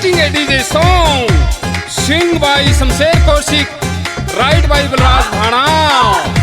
presenting a DJ song, sing by Shamsher Kaushik, write by Balraj Bhana.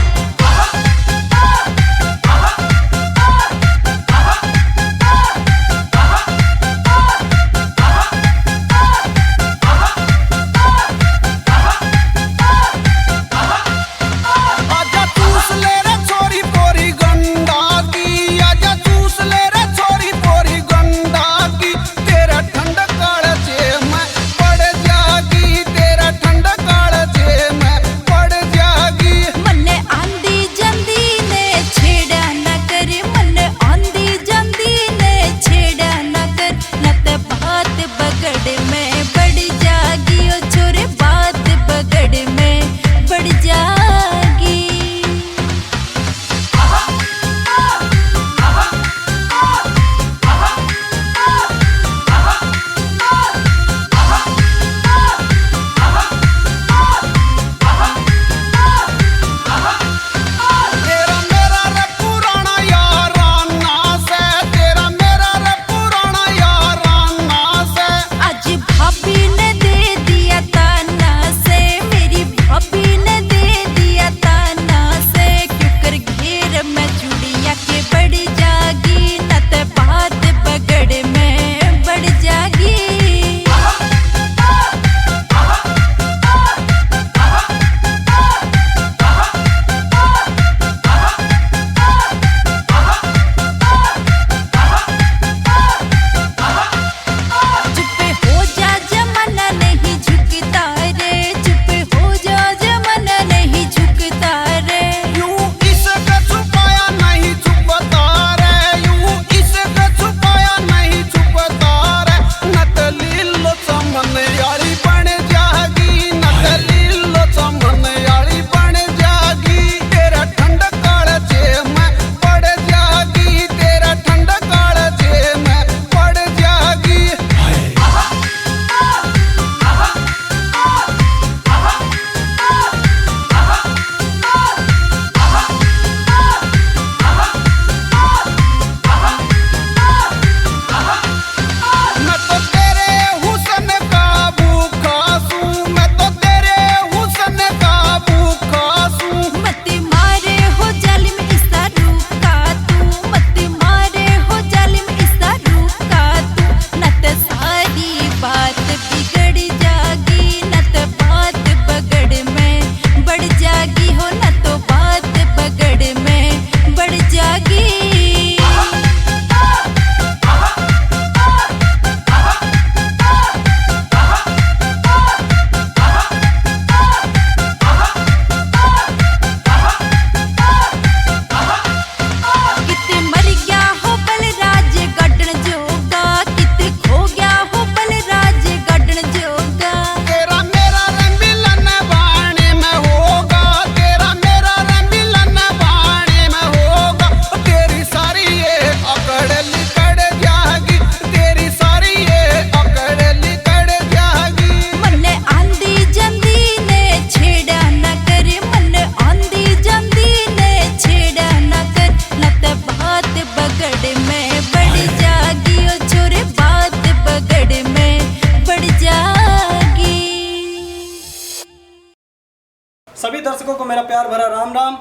सभी दर्शकों को मेरा प्यार भरा राम राम।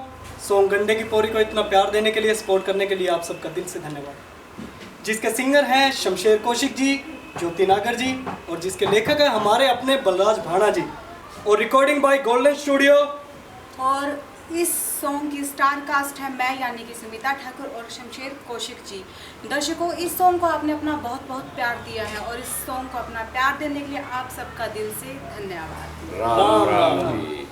सॉन्ग गंडे की पौरी को इतना प्यार देने के लिए, सपोर्ट करने के लिए आप सबका दिल से धन्यवाद। जिसके सिंगर हैं शमशेर कौशिक जी, ज्योति नागर जी, और जिसके लेखक हैं हमारे अपने बलराज भाणा जी, और रिकॉर्डिंग बाय गोल्डन स्टूडियो। और इस सॉन्ग की स्टार कास्ट है मैं यानी कि सुमिता ठाकुर और शमशेर कौशिक जी। दर्शकों, इस सॉन्ग को आपने अपना बहुत बहुत प्यार दिया है और इस सॉन्ग को अपना प्यार देने के लिए आप सबका दिल से धन्यवाद। राम राम।